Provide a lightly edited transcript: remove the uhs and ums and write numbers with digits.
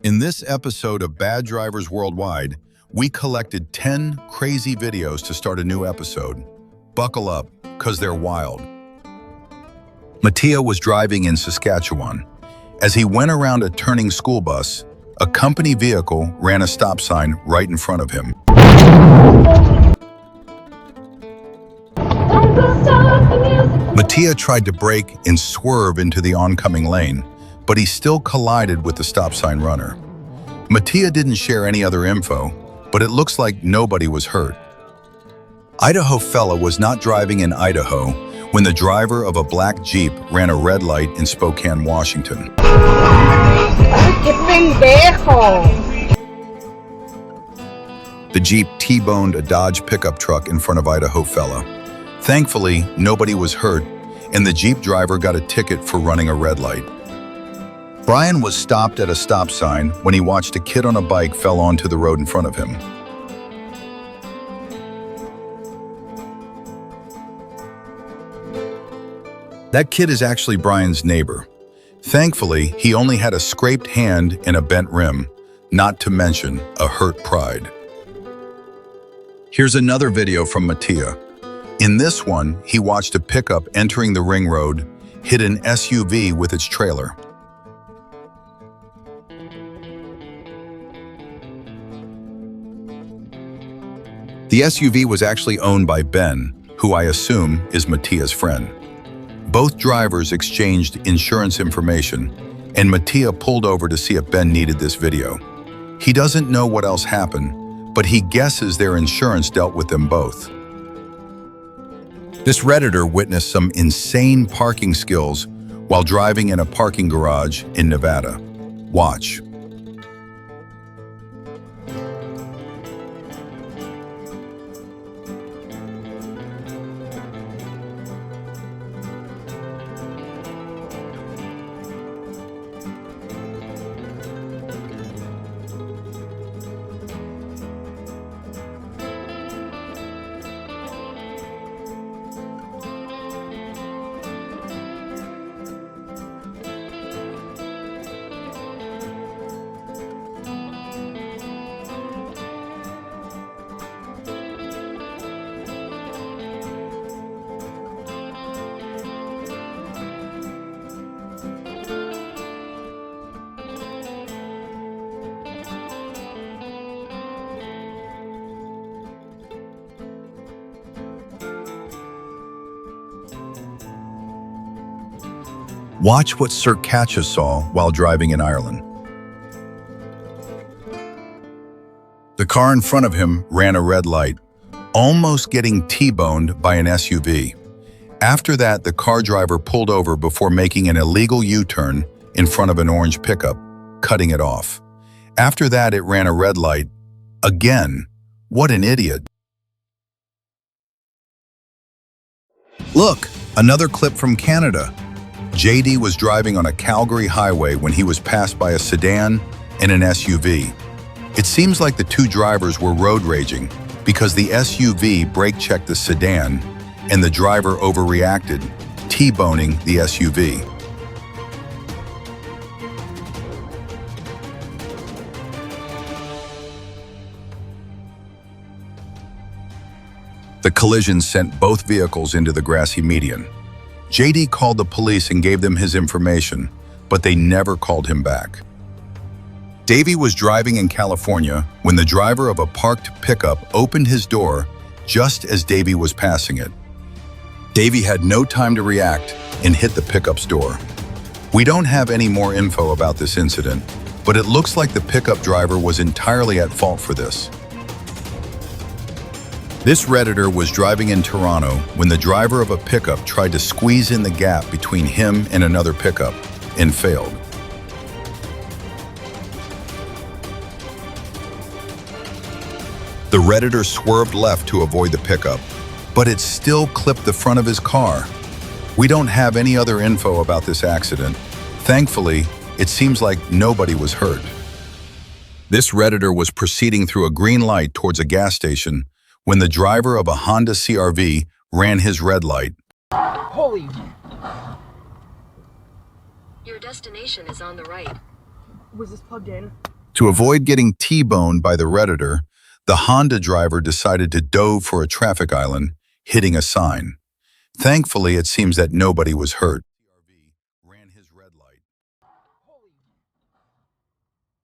In this episode of Bad Drivers Worldwide, we collected 10 crazy videos to start a new episode. Buckle up, cause they're wild. Mattia was driving in Saskatchewan. As he went around a turning school bus, a company vehicle ran a stop sign right in front of him. Mattia tried to brake and swerve into the oncoming lane, but he still collided with the stop sign runner. Mattia didn't share any other info, but it looks like nobody was hurt. Idaho fella was not driving in Idaho when the driver of a black Jeep ran a red light in Spokane, Washington. The Jeep T-boned a Dodge pickup truck in front of Idaho fella. Thankfully, nobody was hurt, and the Jeep driver got a ticket for running a red light. Brian was stopped at a stop sign when he watched a kid on a bike fell onto the road in front of him. That kid is actually Brian's neighbor. Thankfully, he only had a scraped hand and a bent rim, not to mention a hurt pride. Here's another video from Mattia. In this one, he watched a pickup entering the ring road hit an SUV with its trailer. The SUV was actually owned by Ben, who I assume is Mattia's friend. Both drivers exchanged insurance information, and Mattia pulled over to see if Ben needed this video. He doesn't know what else happened, but he guesses their insurance dealt with them both. This Redditor witnessed some insane parking skills while driving in a parking garage in Nevada. Watch. Watch what siRcatcha saw while driving in Ireland. The car in front of him ran a red light, almost getting T-boned by an SUV. After that, the car driver pulled over before making an illegal U-turn in front of an orange pickup, cutting it off. After that, it ran a red light. Again, what an idiot. Look, another clip from Canada. JD was driving on a Calgary highway when he was passed by a sedan and an SUV. It seems like the two drivers were road raging because the SUV brake-checked the sedan and the driver overreacted, T-boning the SUV. The collision sent both vehicles into the grassy median. JD called the police and gave them his information, but they never called him back. Davey was driving in California when the driver of a parked pickup opened his door just as Davey was passing it. Davey had no time to react and hit the pickup's door. We don't have any more info about this incident, but it looks like the pickup driver was entirely at fault for this. This Redditor was driving in Toronto when the driver of a pickup tried to squeeze in the gap between him and another pickup and failed. The Redditor swerved left to avoid the pickup, but it still clipped the front of his car. We don't have any other info about this accident. Thankfully, it seems like nobody was hurt. This Redditor was proceeding through a green light towards a gas station when the driver of a Honda CR-V ran his red light. Holy! Your destination is on the right. Was this plugged in? To avoid getting T-boned by the Redditor, the Honda driver decided to dove for a traffic island, hitting a sign. Thankfully, it seems that nobody was hurt. Ran his red light,